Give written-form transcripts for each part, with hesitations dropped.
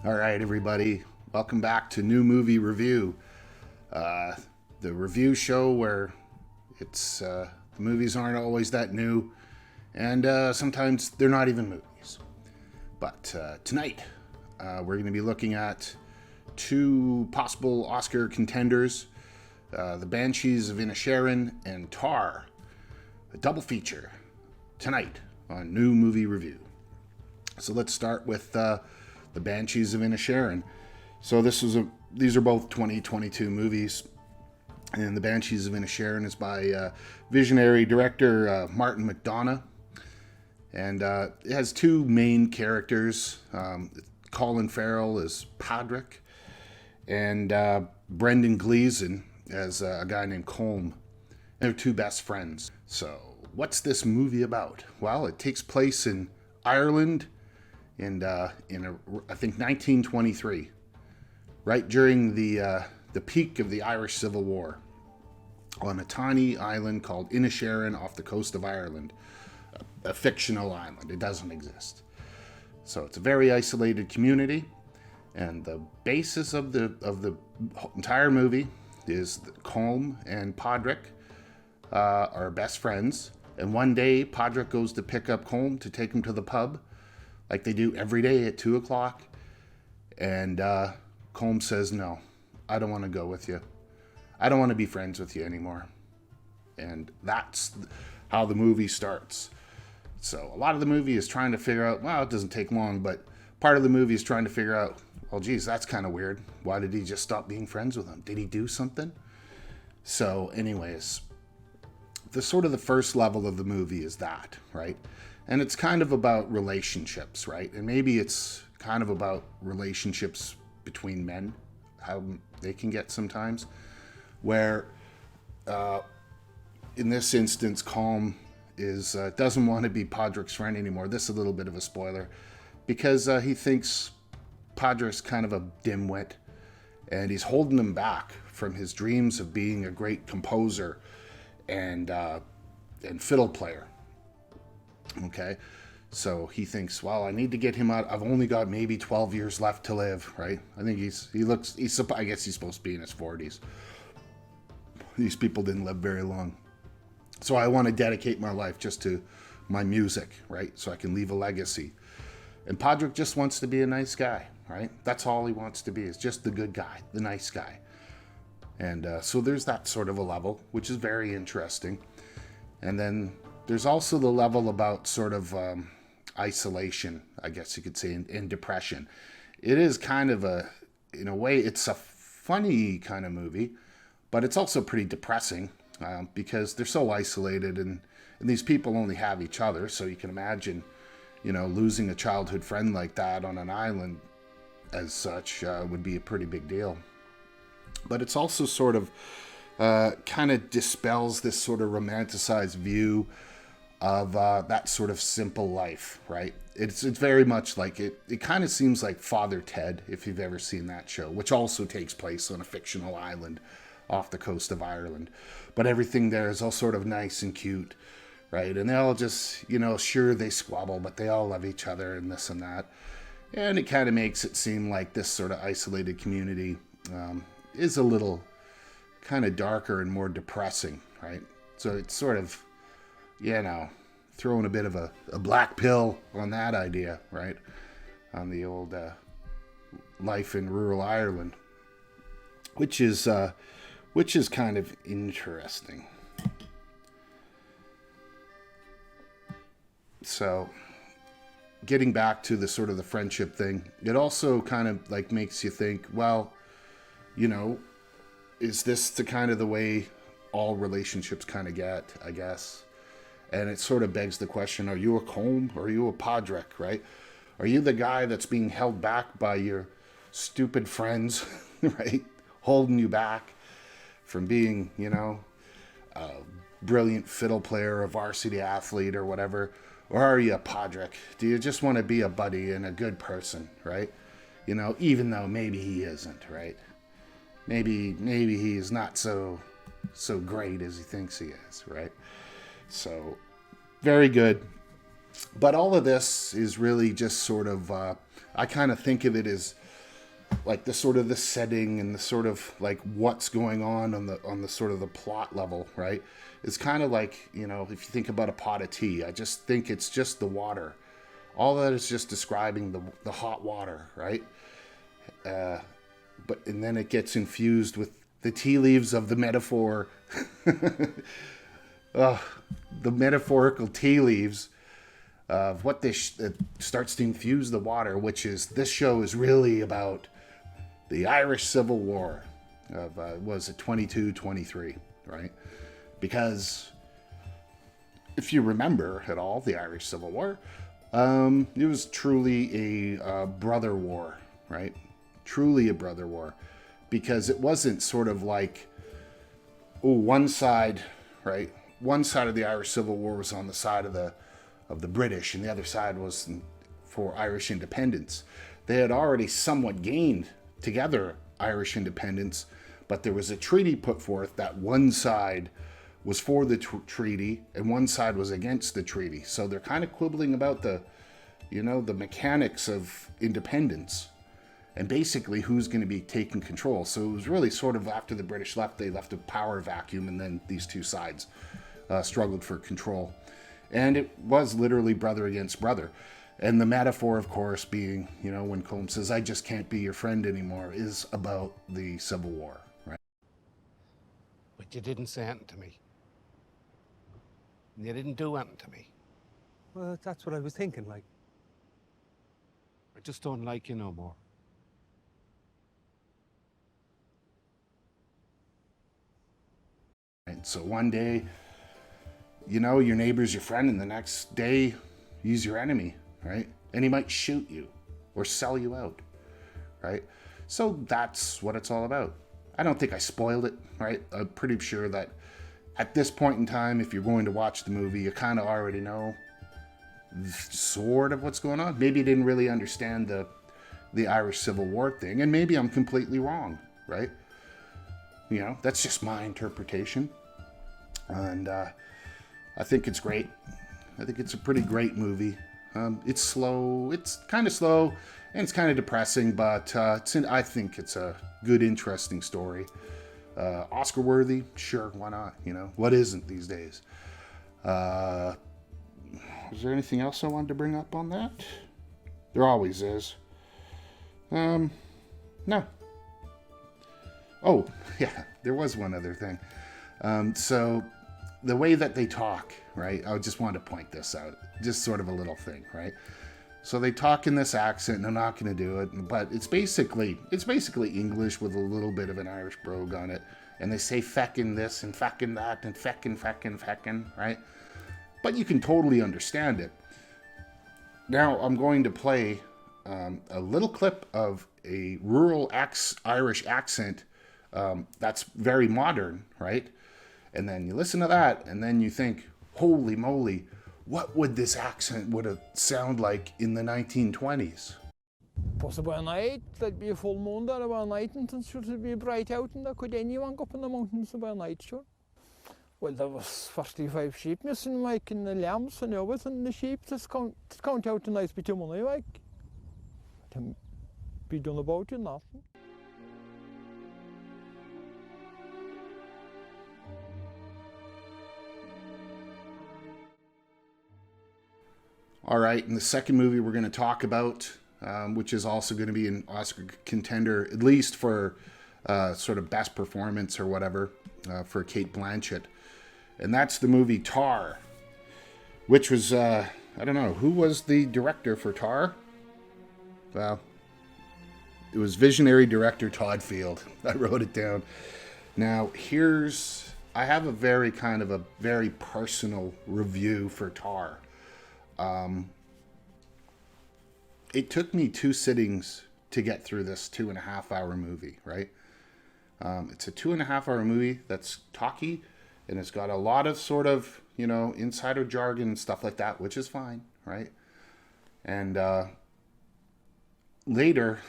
All right, everybody, welcome back to New Movie Review, the review show where the movies aren't always that new, and sometimes they're not even movies. But tonight, we're going to be looking at two possible Oscar contenders, the Banshees of Inisherin and Tar, a double feature tonight on New Movie Review. So let's start with the Banshees of Inisherin. So these are both 2022 movies, and the Banshees of Inisherin is by visionary director Martin McDonagh, and it has two main characters. Colin Farrell as Podrick, and Brendon Gleeson as a guy named Colin. They're two best friends. So what's this movie about? Well, it takes place in Ireland in I think 1923, right during the peak of the Irish Civil War, on a tiny island called Inisherin off the coast of Ireland, a fictional island. It doesn't exist. So it's a very isolated community, and the basis of the entire movie is that Colm and Podrick are best friends, and one day Podrick goes to pick up Colm to take him to the pub, like they do every day at 2 o'clock. And Colm says, no, I don't want to go with you. I don't want to be friends with you anymore. And that's how the movie starts. So a lot of the movie is trying to figure out, well, it doesn't take long, but part of the movie is trying to figure out, well, geez, that's kind of weird. Why did he just stop being friends with him? Did he do something? So anyways, the first level of the movie is that, right? And it's kind of about relationships, right? And maybe it's kind of about relationships between men, how they can get sometimes, where in this instance, Colm doesn't want to be Podrick's friend anymore. This is a little bit of a spoiler, because he thinks Podrick's kind of a dimwit, and he's holding him back from his dreams of being a great composer and fiddle player. Okay, so he thinks, well, I need to get him out. I've only got maybe 12 years left to live, right? I think I guess he's supposed to be in his 40s. These people didn't live very long. So I want to dedicate my life just to my music, right? So I can leave a legacy. And Podrick just wants to be a nice guy, right? That's all he wants to be, is just the good guy, the nice guy. And so there's that sort of a level, which is very interesting. And then there's also the level about sort of isolation, I guess you could say, and depression. It is kind of in a way, it's a funny kind of movie, but it's also pretty depressing because they're so isolated, and these people only have each other. So you can imagine, losing a childhood friend like that on an island as such would be a pretty big deal. But it's also sort of kind of dispels this sort of romanticized view of that sort of simple life, right? It's very much like it kind of seems like Father Ted, if you've ever seen that show, which also takes place on a fictional island off the coast of Ireland. But everything there is all sort of nice and cute, right? And they all just, sure, they squabble, but they all love each other and this and that. And it kind of makes it seem like this sort of isolated community is a little kind of darker and more depressing, right? So it's sort of, throwing a bit of a black pill on that idea, right? On the old life in rural Ireland, which is kind of interesting. So getting back to the sort of the friendship thing, it also kind of like makes you think, well, is this the kind of the way all relationships kind of get, I guess? And it sort of begs the question, are you a Colm or are you a Podrick, right? Are you the guy that's being held back by your stupid friends, right? Holding you back from being, a brilliant fiddle player, a varsity athlete or whatever? Or are you a Podrick? Do you just want to be a buddy and a good person, right? Even though maybe he isn't, right? Maybe he's not so great as he thinks he is, right? So, very good. But all of this is really just sort of, I kind of think of it as like the sort of the setting and the sort of like what's going on the sort of the plot level, right? It's kind of like, you know, if you think about a pot of tea, I just think it's just the water. All that is just describing the hot water, right? And then it gets infused with the tea leaves of the metaphor, the metaphorical tea leaves of what this starts to infuse the water, which is, this show is really about the Irish Civil War of, was it 22-23, right? Because if you remember at all, the Irish Civil War, it was truly a brother war, right? Truly a brother war. Because it wasn't sort of like, one side, right? One side of the Irish Civil War was on the side of the British, and the other side was for Irish independence. They had already somewhat gained together Irish independence, but there was a treaty put forth that one side was for the treaty and one side was against the treaty. So they're kind of quibbling about the mechanics of independence and basically who's going to be taking control. So it was really sort of, after the British left, they left a power vacuum, and then these two sides struggled for control. And it was literally brother against brother. And the metaphor, of course, being, you know, when Colin says, "I just can't be your friend anymore," is about the Civil War, right? But you didn't say anything to me. You didn't do anything to me. Well, that's what I was thinking, like. I just don't like you no more. And so one day, you know, your neighbor's your friend, and the next day, he's your enemy, right? And he might shoot you or sell you out, right? So that's what it's all about. I don't think I spoiled it, right? I'm pretty sure that at this point in time, if you're going to watch the movie, you kind of already know sort of what's going on. Maybe you didn't really understand the Irish Civil War thing, and maybe I'm completely wrong, right? You know, that's just my interpretation. And I think it's great. I think it's a pretty great movie. It's slow. It's kind of slow, and it's kind of depressing, but I think it's a good, interesting story. Oscar worthy? Sure, why not? You know, what isn't these days? Is there anything else I wanted to bring up on that? There always is. No. Oh, yeah, there was one other thing. So the way that they talk, right? I just wanted to point this out. Just sort of a little thing, right? So they talk in this accent, and I'm not going to do it, but it's basically English with a little bit of an Irish brogue on it. And they say feckin' this and feckin' that and feckin', right? But you can totally understand it. Now I'm going to play a little clip of a rural Irish accent that's very modern, right? And then you listen to that, and then you think, holy moly, what would this accent sound like in the 1920s? Was about night, there'd be a full moon there about night, and it'd be bright out, and there could anyone go up in the mountains about night, sure. Well, there was 45 sheep missing, like, in the lambs and everything, and the sheep just count out a nice bit of money, like. To be done about it, nothing. All right, and the second movie we're going to talk about, which is also going to be an Oscar contender, at least for sort of best performance or whatever, for Cate Blanchett. And that's the movie Tar, which was, I don't know, who was the director for Tar? Well, it was visionary director Todd Field. I wrote it down. Now, I have a very personal review for Tar. It took me 2 sittings to get through this 2.5-hour movie, right? It's a 2.5-hour movie that's talky, and it's got a lot of sort of, you know, insider jargon and stuff like that, which is fine, right? And later,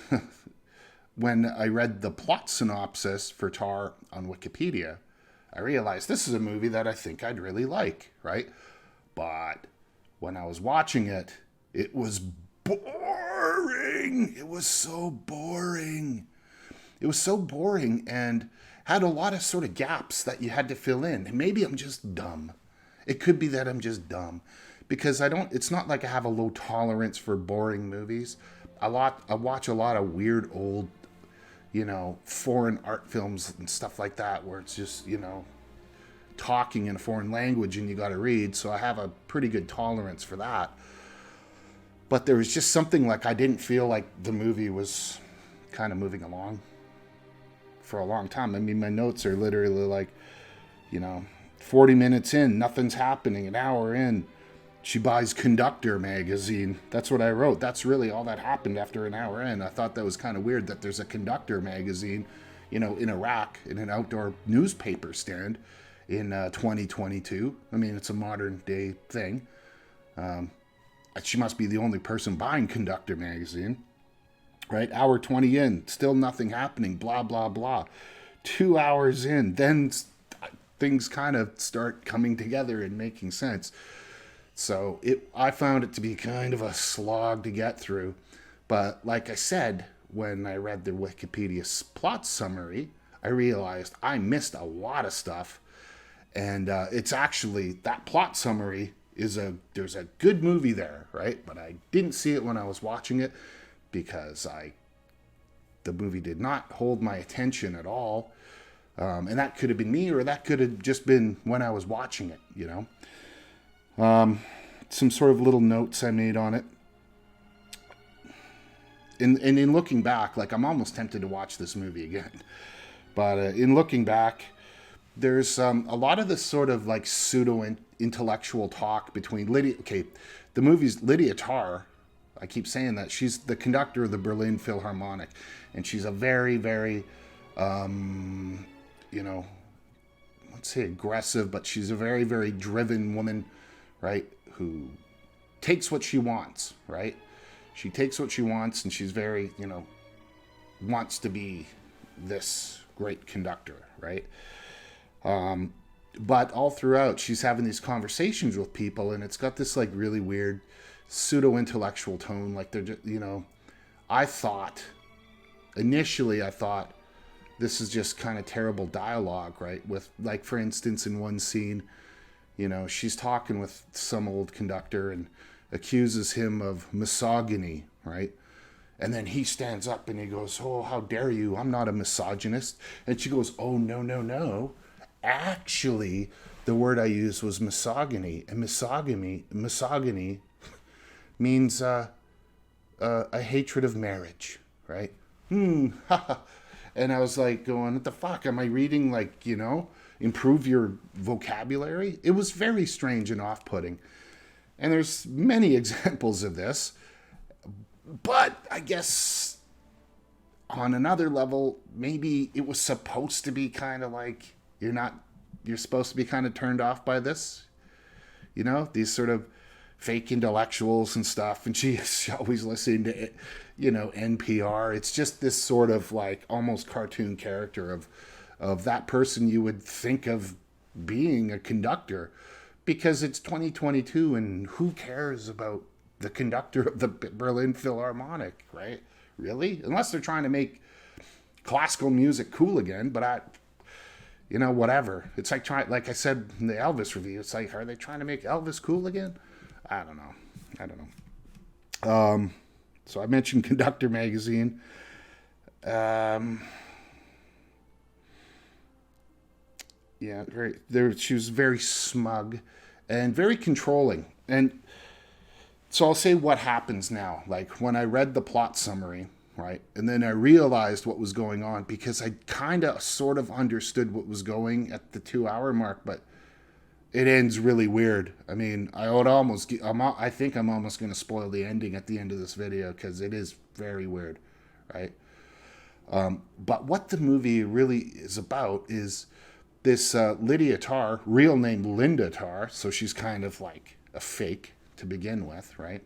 when I read the plot synopsis for Tar on Wikipedia, I realized this is a movie that I think I'd really like, right? But when I was watching it, it was boring. boring. It was so boring. It was so boring and had a lot of sort of gaps that you had to fill in. And maybe I'm just dumb. It could be that I'm just dumb because it's not like I have a low tolerance for boring movies. I watch a lot of weird old, foreign art films and stuff like that where it's just, talking in a foreign language and you got to read. So I have a pretty good tolerance for that. But there was just something like I didn't feel like the movie was kind of moving along for a long time. I mean, my notes are literally like, 40 minutes in, nothing's happening. An hour in, she buys Conductor magazine. That's what I wrote. That's really all that happened after an hour in. I thought that was kind of weird that there's a Conductor magazine, in Iraq in an outdoor newspaper stand in 2022. I mean, it's a modern day thing. She must be the only person buying Conductor magazine, right? Hour 20 in, still nothing happening, blah, blah, blah. 2 hours in, then things kind of start coming together and making sense. So I found it to be kind of a slog to get through. But like I said, when I read the Wikipedia plot summary, I realized I missed a lot of stuff. And it's actually, that plot summary there's a good movie there, right? But I didn't see it when I was watching it because the movie did not hold my attention at all. And that could have been me, or that could have just been when I was watching it, Some sort of little notes I made on it. In looking back, like I'm almost tempted to watch this movie again. But in looking back, there's a lot of this sort of like pseudo-intellectual talk between Lydia... Okay, the movie's Lydia Tar. I keep saying that. She's the conductor of the Berlin Philharmonic. And she's a very, very, let's say aggressive, but she's a very, very driven woman, right? Who takes what she wants, right? She takes what she wants, and she's very, wants to be this great conductor, right? But all throughout, she's having these conversations with people, and it's got this like really weird pseudo-intellectual tone. Like they're just, initially I thought this is just kind of terrible dialogue, right? With like, for instance, in one scene, she's talking with some old conductor and accuses him of misogyny, right? And then he stands up and he goes, "Oh, how dare you? I'm not a misogynist." And she goes, "Oh, no, no, no. Actually, the word I used was misogyny. And misogyny means a hatred of marriage, right?" And I was like going, what the fuck? Am I reading like, improve your vocabulary? It was very strange and off-putting. And there's many examples of this. But I guess on another level, maybe it was supposed to be kind of like, you're supposed to be kind of turned off by this. These sort of fake intellectuals and stuff. And she's always listening to, NPR. It's just this sort of like almost cartoon character of that person you would think of being a conductor, because it's 2022 and who cares about the conductor of the Berlin Philharmonic, right? Really? Unless they're trying to make classical music cool again, but whatever. It's like like I said in the Elvis review, it's like, are they trying to make Elvis cool again? I don't know. So I mentioned Conductor magazine. She was very smug and very controlling. And so I'll say what happens now. Like when I read the plot summary, right? And then I realized what was going on, because I kind of sort of understood what was going at the 2-hour mark, but it ends really weird. I mean, I think I'm almost going to spoil the ending at the end of this video, because it is very weird, right? But what the movie really is about is this Lydia Tar, real name Linda Tar, so she's kind of like a fake to begin with, right?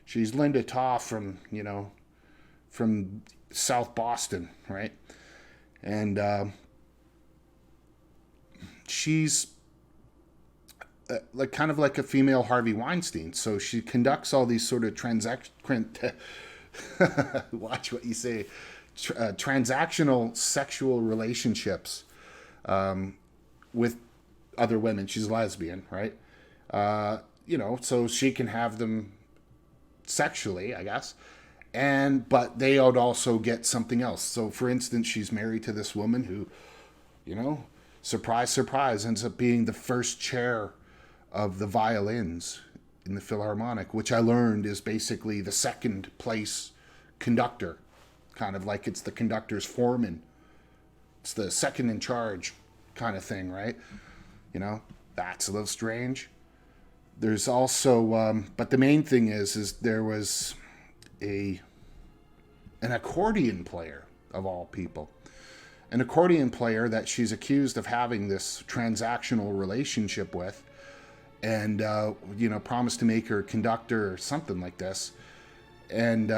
She's Linda Tar from South Boston, right? And she's like kind of like a female Harvey Weinstein. So she conducts all these sort of watch what you say, transactional sexual relationships with other women. She's a lesbian, right? So she can have them sexually, I guess. But they would also get something else. So, for instance, she's married to this woman who, surprise, surprise, ends up being the first chair of the violins in the Philharmonic, which I learned is basically the second place conductor, kind of like it's the conductor's foreman. It's the second in charge kind of thing, right? That's a little strange. There's also, but the main thing is there was an accordion player, of all people. An accordion player that she's accused of having this transactional relationship with, and promised to make her conductor or something like this, and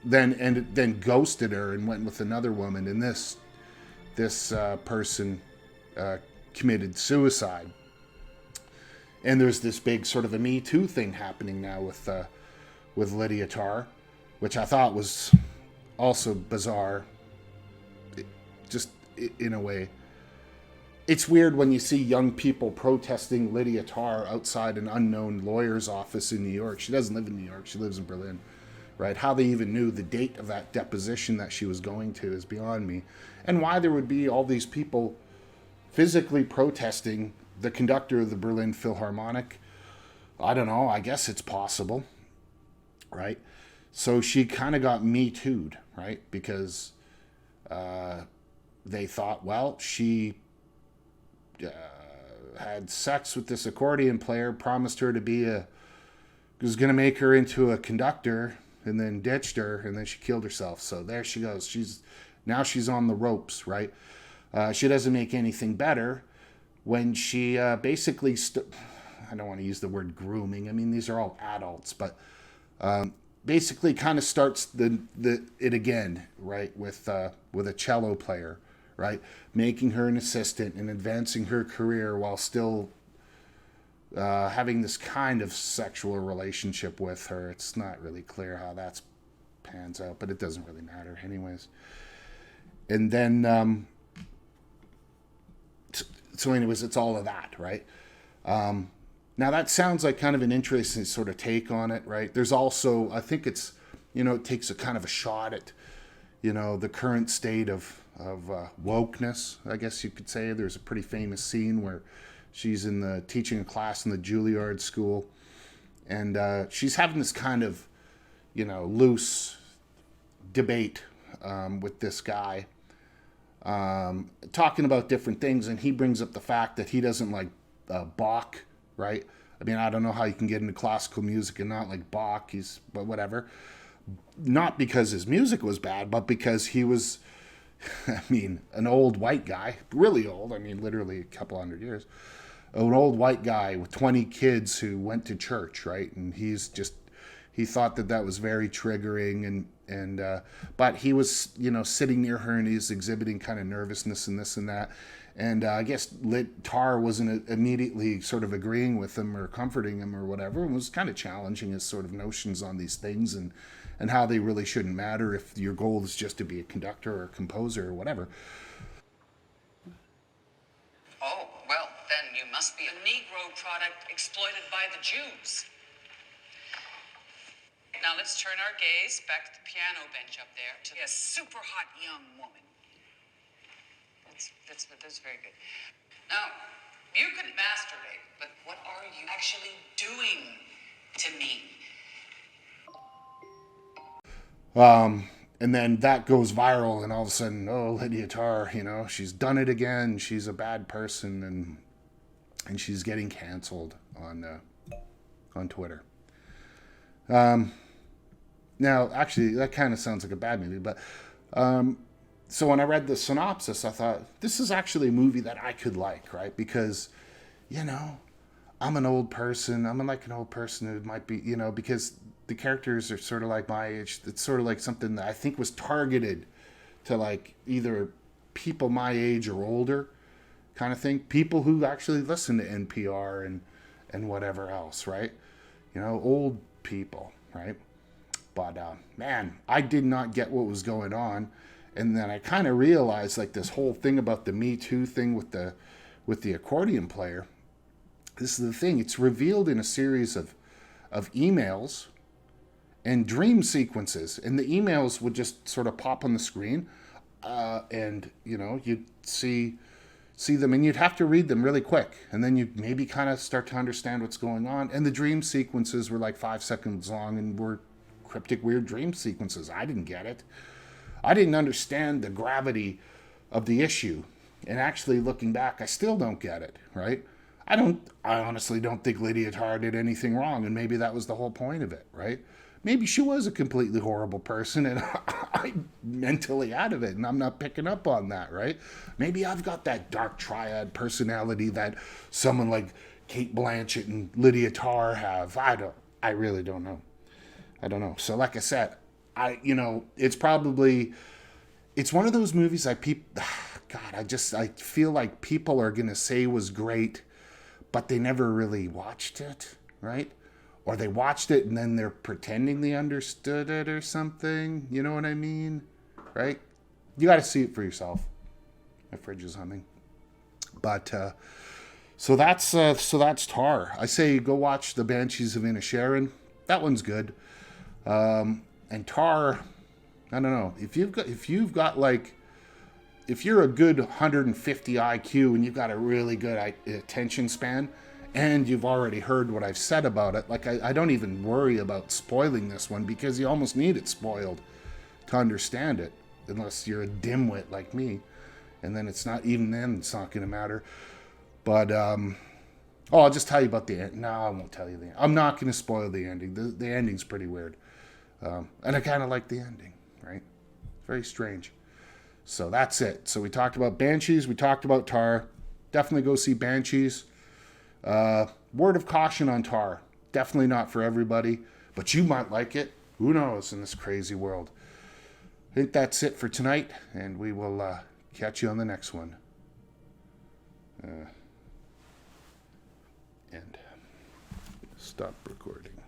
then ghosted her and went with another woman, and this person committed suicide. And there's this big sort of a Me Too thing happening now with Lydia Tar, which I thought was also bizarre. Just in a way. It's weird when you see young people protesting Lydia Tar outside an unknown lawyer's office in New York. She doesn't live in New York. She lives in Berlin, right? How they even knew the date of that deposition that she was going to is beyond me. And why there would be all these people physically protesting the conductor of the Berlin Philharmonic, I don't know. I guess it's possible, right? So she kind of got Me Too'd, right? Because they thought, well, she had sex with this accordion player, promised her to was going to make her into a conductor, and then ditched her, and then she killed herself. So there she goes. She's on the ropes, right? She doesn't make anything better when she basically, I don't want to use the word grooming. I mean, these are all adults, but basically kind of starts it again, right? With a cello player, right? Making her an assistant and advancing her career while still having this kind of sexual relationship with her. It's not really clear how that pans out, but it doesn't really matter anyways. And then, so anyways, it's all of that, right? Now that sounds like kind of an interesting sort of take on it, right? There's also, I think it's, it takes a kind of a shot at, the current state of wokeness, I guess you could say. There's a pretty famous scene where she's teaching a class in the Juilliard School, and she's having this kind of, loose debate with this guy, talking about different things, and he brings up the fact that he doesn't like Bach, right? I mean, I don't know how you can get into classical music and not like Bach, but whatever. Not because his music was bad, but because he was, an old white guy, really old, literally a couple hundred years, an old white guy with 20 kids who went to church, right? And he thought that was very triggering, but he was, sitting near her and he's exhibiting kind of nervousness and this and that. And I guess Tar wasn't immediately sort of agreeing with him or comforting him or whatever, and was kind of challenging his sort of notions on these things and how they really shouldn't matter if your goal is just to be a conductor or a composer or whatever. Oh, well, then you must be a Negro product exploited by the Jews. Now let's turn our gaze back to the piano bench up there to a super hot young woman. That's very good. Now, you can masturbate, but what are you actually doing to me? And then that goes viral, and all of a sudden, oh, Lydia Tar, she's done it again. She's a bad person, and she's getting canceled on Twitter. Now, actually, that kind of sounds like a bad movie, but so when I read the synopsis, I thought, this is actually a movie that I could like, right? Because, I'm an old person. I'm like an old person who might be, because the characters are sort of like my age. It's sort of like something that I think was targeted to like either people my age or older kind of thing. People who actually listen to NPR and whatever else, right? Old people, right? But man, I did not get what was going on. And then I kind of realized like this whole thing about the Me Too thing with the accordion player. This is the thing. It's revealed in a series of emails and dream sequences. And the emails would just sort of pop on the screen. And, you know, you'd see them and you'd have to read them really quick. And then you'd maybe kind of start to understand what's going on. And the dream sequences were like 5 seconds long and were cryptic, weird dream sequences. I didn't get it. I didn't understand the gravity of the issue. And actually looking back, I still don't get it, right? I honestly don't think Lydia Tarr did anything wrong. And maybe that was the whole point of it, right? Maybe she was a completely horrible person and I'm mentally out of it and I'm not picking up on that, right? Maybe I've got that dark triad personality that someone like Cate Blanchett and Lydia Tarr have. I really don't know. I don't know. So like I said, it's one of those movies I feel like people are going to say was great, but they never really watched it, right? Or they watched it and then they're pretending they understood it or something. You know what I mean? Right? You got to see it for yourself. My fridge is humming. But, so that's Tar. I say go watch the Banshees of Inisherin. That one's good. And Tar, I don't know. If you're a good 150 IQ and you've got a really good attention span, and you've already heard what I've said about it, like I don't even worry about spoiling this one because you almost need it spoiled to understand it, unless you're a dimwit like me, and then it's not going to matter. But I'll just tell you about the end. No, I won't tell you the end. I'm not going to spoil the ending. The ending's pretty weird, and I kind of like the ending, right? Very strange. So that's it. So we talked about Banshees. We talked about Tar. Definitely go see Banshees. Word of caution on Tar. Definitely not for everybody, but you might like it. Who knows in this crazy world. I think that's it for tonight, and we will catch you on the next one. And stop recording.